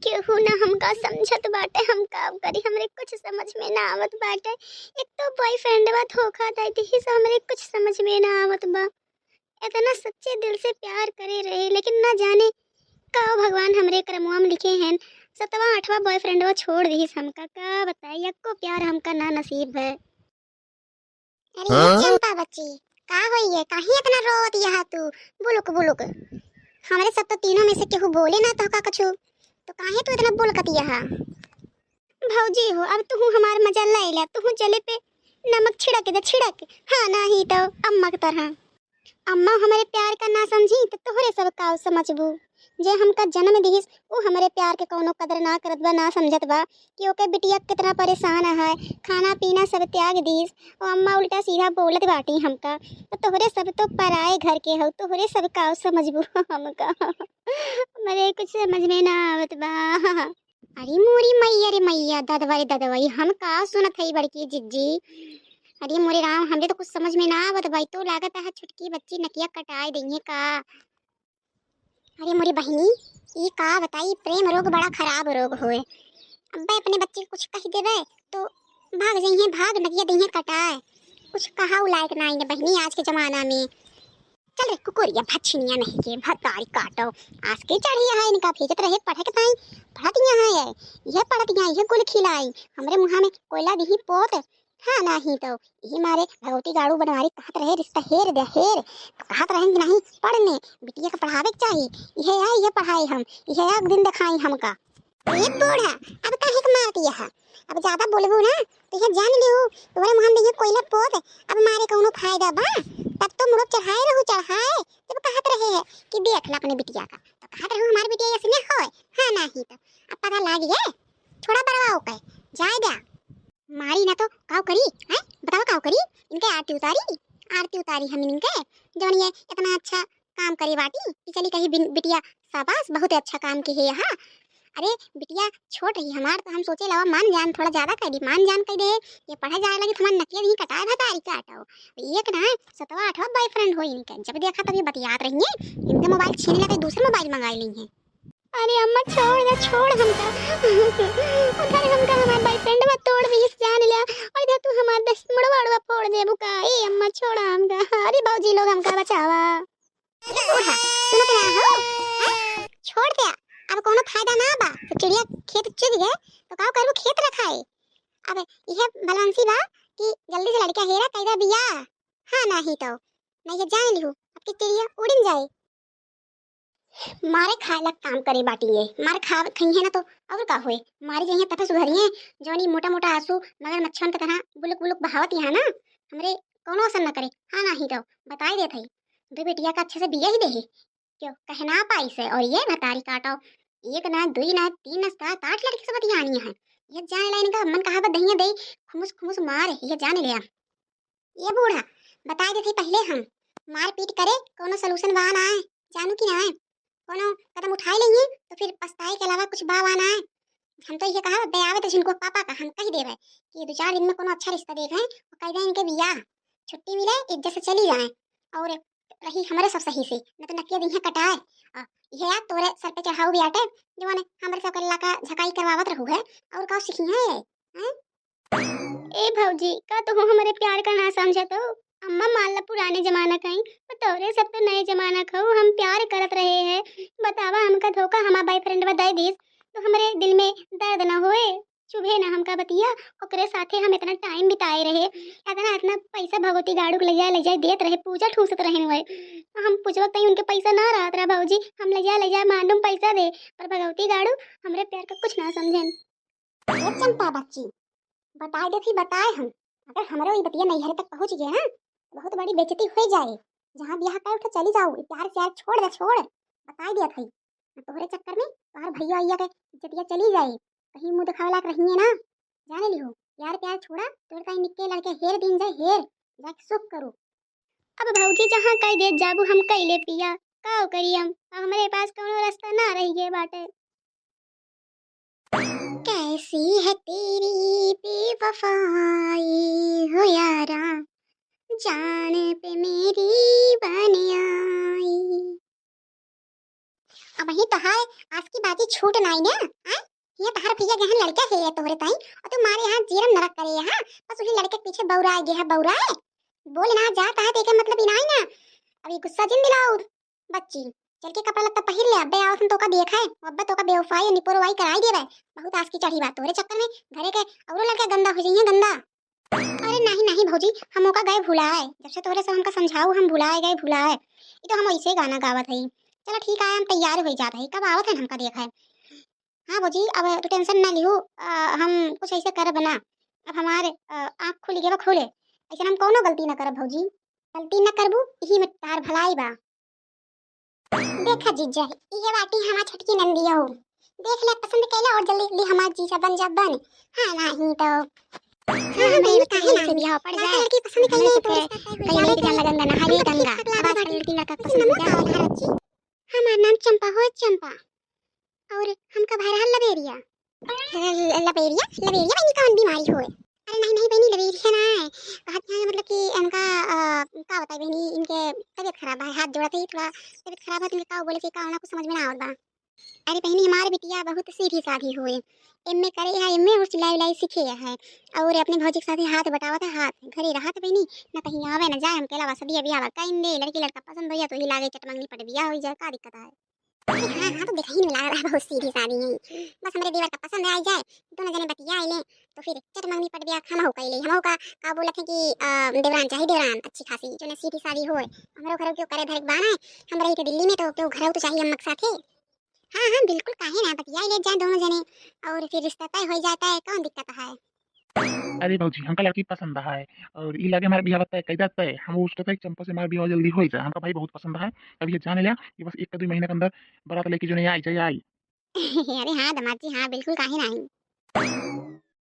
केहू ना हमका समझत बाटे, हम का करी, हमरे कुछ समझ में ना आवत बाटे। एक तो बॉयफ्रेंड बा धोखा देती ही से हमरे कुछ समझ में ना आवत बा। इतना सच्चे दिल से प्यार करे रहे लेकिन ना जाने का भगवान हमरे करमुआ में लिखे हैं। सतवा आठवा बॉयफ्रेंड वो छोड़ दी हमका, का बताई को प्यार हमका ना नसीब है। अरे ये चंपा बच्ची का होई है, काहे इतना रोवत यहा तू? बुलुक बुलुक हमरे सब तो तीनों में से केहू बोले ना तो का कछु, तो काहे तू इतना बुलकत यहा? भौजी हो अब तू हमार मजा ले ले, तू जले पे नमक छिड़क दे छिड़क। हाँ नहीं तो अम्मा की तरह। अम्मा हमारे प्यार का ना समझी तो तोहरे सब का समझबू। जे हमका जन्म दिहिस वो हमारे प्यार के कोनो कदर ना करत बा, ना समझत बा कि ओके बिटिया कितना परेशान है, खाना पीना सब त्याग दिस और अम्मा उल्टा सीधा बोलत बाटी हमका। तो तोहरे सब तो पराए घर के हो, तोहरे सब का समझबू हमका मेरे कुछ समझ में ना आवत बा। अरे मोरी मैया रे मैया, ददवाई हम का सुनत हई बड़की जिज्जी। अरे मोरे राम, हमरे तो कुछ समझ में ना आवत भाई, तो लागत है छुटकी बच्ची नकिया कटाए देंगे का। अरे मोरी बहनी ये का बताई, प्रेम रोग बड़ा खराब रोग होए। अब्बे अपने बच्चे को कुछ कह देवे तो भाग जाइए, भाग नकिया देंगे कटाए। कुछ कहा लायक ना है बहनी आज के जमाना में। चल रे कुकुरिया भछनिया नहीं के भतारी काटो, आज के चढ़ी है इनका भेजत रहे पढ़क ताई। पढ़त यहाँ है यह पढ़त यहाँ यह कुल खिलाई हमरे मुहा में कोयला दिही पोत। हाँ नहीं तो यही मारे भगवती गाड़ू बनवारी कहत रहे रिश्ता हेर दे हेर, तो कहत रहे कि नहीं पढ़ने बिटिया का पढ़ावे के चाहिए। यह है यह पढ़ाई हम यह एक दिन दिखाई हमका। ये बूढ़ा अब काहे के मारती है, अब ज्यादा बोलबू ना तो यह जान लियो तुम्हारे मुहा में कोयला पोत अब मारे कौनो फायदा बा। तब तो मुड़ो चढ़ाए रहू चढ़ाए, जब कहत रहे है कि देख ला अपने बिटिया का तो कहत रहू हमारी बिटिया ऐसे होए। हाँ नहीं तो अब पता लाग गए थोड़ा बड़वाओ के जाए जा मारी ना तो काव करी है, बताओ काव करी। इनके आरती उतारी हम इनके जौन ये इतना अच्छा काम करे बाटी कि चली कहीं बिटिया शाबाश बहुत अच्छा काम की है यहाँ। अरे बिटिया छोट रही हमार तो हम सोचे लवा मान जान थोड़ा ज्यादा कर दी, मान जान कर दे ये पढ़ा जाए लगी तुम्हारा नकिया नहीं कटाए भतारी काटो। एक ना सतवा आठवा बॉयफ्रेंड हो इनका, जब देखा तब ये बतियात रही है, इनका मोबाइल छीन लेते दूसरा मोबाइल मंगा ली है। अरे अम्मा छोड़ दे छोड़ हमका उधर हमका हमार बॉयफ्रेंड बा तोड़ भी इस जान लिया और इधर तू हमार दस मुड़वाड़वा फोड़ दे बुका। ए अम्मा छोड़ा हमका, अरे बाबूजी लोग हमका बचावा। बूढ़ा सुनो तो ना हो छोड़ दे अब कोनो फायदा ना बा, तो चिड़िया खेत चुग गए तो का करू खेत रखाए। अब यह बलांसी बा कि जल्दी से लड़का हेरा कैदा बिया। हाँ नहीं तो मैं ये जान लिहू अब की चिड़िया उड़न जाए मारे खाए लग काम करे बाटी ये मार खा खई है ना तो और का होए मारी जइए तथा सुधरिए जोनी मोटा मोटा आंसू मगर मच्छन की तरह बुलुक बुलुक बहावत यहाँ ना हमरे कोनो असर न करे। हाँ नहीं तो बताई दे थई दो बेटिया का अच्छे से बिया ही दे क्यों कहना पाई से। और ये भतारी काटो एक ना दुई ना तीन ना सात आठ लड़की सब बतियानी है, ये जाने लाइन का मन कहावत दहिया दे खुमुस खुमुस मार ये जाने लिया। ये बूढ़ा बताई दे थी पहले हम मार पीट करे कोनो सलूशन बा ना है, जानू की ना है कोनो कदम उठाई लेंगे तो फिर पछताए के अलावा कुछ बा ना है। हम तो ये कहा दे आवे तो जिनको पापा का हम कह देवे कि दो चार दिन में कोनो अच्छा रिश्ता देखें और कह दें इनके बियाह छुट्टी मिले इज्जत से चली जाए और रही हमारे सब सही से न तो नकिया दिन कटाए। ये यार तोरे सर पे चढ़ाऊ भी आटे जो ने हमारे सब कल्ला का झकाई करवावत रहू है और का सीखी है हैं? ए भौजी का तो हमारे प्यार का ना समझा तो अम्मा मान ला पुराने जमाना कहीं तोरे सब तो नए जमाना खाओ हम प्यार करत रहे हैं। बतावा हमका धोखा हमारा बॉयफ्रेंड बताई दिस तो हमारे दिल में दर्द ना होए चुभे ना हमका बतिया ओकरे साथे हम इतना टाइम बिताए रहे इतना इतना पैसा भगवती गाड़ू ले जाए देत रहे पूजा ठूसत रहे हुए हम पूछवत तई उनके पैसा ना रहत रहा भौजी हम ले जाए मालूम पैसा दे पर भगवती गाड़ू हमरे प्यार का कुछ ना समझेन। ये चंपा बच्ची बताए दे थी बताए हम अगर हमारे वही बतिया नैहर तक पहुंच गए ना बहुत बड़ी बेइज्जती हो जाए, जहाँ ब्याह कर उठे चली जाओ प्यार से यार छोड़ दे छोड़ बताई दिया थी तोहरे चक्कर में तोहर भैया भैया के इज्जतिया चली जाए कहीं मुंह दिखावे लायक रही है ना जाने लियो यार प्यार छोड़ा तोड़ कहीं निक्के लड़के हेर दिन जाए हेर जाके सुख करो। अब भौजी जहाँ कह दे जाबू हम कैले पिया का करी हम अब हमारे पास कोनो रास्ता ना रही है बाटे। कैसी है तेरी बेवफाई हो यारा जान पे मेरी बन आई। अब वही तहार आज की बाजी छूट नाई ना। हां ये तहार भैया गहन लड़का है तोहरे ताई और तुम्हारे यहाँ जीरम नरक करे यहाँ बस उसी लड़के के पीछे बौरा आ गया है बौरा है बोल ना जाता है तेरे मतलब इनाई ना अभी गुस्सा जिन दिलाओ बच्ची चल के कपड़ा लत्ता पहिर ले अबे आओ तो का देखा है अब्बा तो का बेवफाई निपोरवाई कराई देवे बहुत आज की चढ़ी बात तोरे चक्कर में घरे के औरो लड़का गंदा हो जाइए गंदा। अरे नहीं नहीं भौजी हम ओका गए भुलाए जब से तोरे से हमका समझाऊ हम भुलाए ये तो हम ऐसे गाना गावत हई चलो ठीक है हम तैयार हो जात हई कब आवत है हमका देखा है। हाँ भौजी अब तू टेंशन ना लियो हम कुछ ऐसे कर बना अब हमारे आँख खुली के खोले ऐसे हम कोनो गलती ना करब भौजी गलती ना करबू यही में तार भलाई बा। देखा जीजा ये बाटी हमार छोटकी नंदिया हो देख ले पसंद कैला और जल्दी जल्दी हमार जीजा बन जा बन। हाँ नहीं तो हमें काहे ना बियाह पड़ जाए लड़की पसंद कैले तो पहले के गंगा गंगा नहाली गंगा आवाज लड़की लड़का पसंद हो जाए। हमार नाम चंपा हो चंपा और हमका भाई रहल लबेरिया लबेरिया लबेरिया बहनी कौन बीमारी होए। अरे नहीं नहीं बहनी लबेरिया ना है कहत है मतलब कि इनका का बताई बहनी इनके तबीयत खराब है हाथ जोड़ा थी थोड़ा तबीयत खराब है इनका बोले कि का ना कुछ समझ में ना आवत बा। अरे बहनी हमारी बिटिया बहुत सीधी साधी हुए एमए करे है एमए और सिलाई उलाई सीखे है और अपने भौजी के साथ हाथ बटावत है हाथ घरे रहत बहनी ना कहीं आवे ना जाए हम केला सदिया बियाह कइन दे लड़की लड़का पसंद होया तो ही लागे चटमंगनी पट बियाह हो जाए का दिक्कत है। हाँ हाँ तो देखा ही नहीं लग रहा बहुत सीधी शादी है बस हमारे देवर का पसंद आ जाए दोनों जने बतिया आइले तो फिर चटमंगनी पट बियाह हम हो कइले हम का बोलत है कि देवरान चाहिए देवरान अच्छी खासी जो ने सीधी शादी होए हमरो घर क्यों करे धरक बाना है हम रही थे दिल्ली में तो क्यों घर तो चाहिए हम साथे। हाँ हाँ बिल्कुल काहे ना बतिया ले जाए दोनों जने और फिर रिश्ता तय हो जाता है कौन दिक्कत है। अरे भौजी हमका लड़की पसंद है और ई लगे हमारे बियाह तय कई है हम उसको तक चंपा से हमारे बियाह जल्दी हो जाए हमका भाई बहुत पसंद है अभी ये जान लिया कि बस 1 या 2 महीने के अंदर बारात लेके जो नहीं आई चाहिए आई। अरे हाँ दामाद जी हाँ बिल्कुल काहे नहीं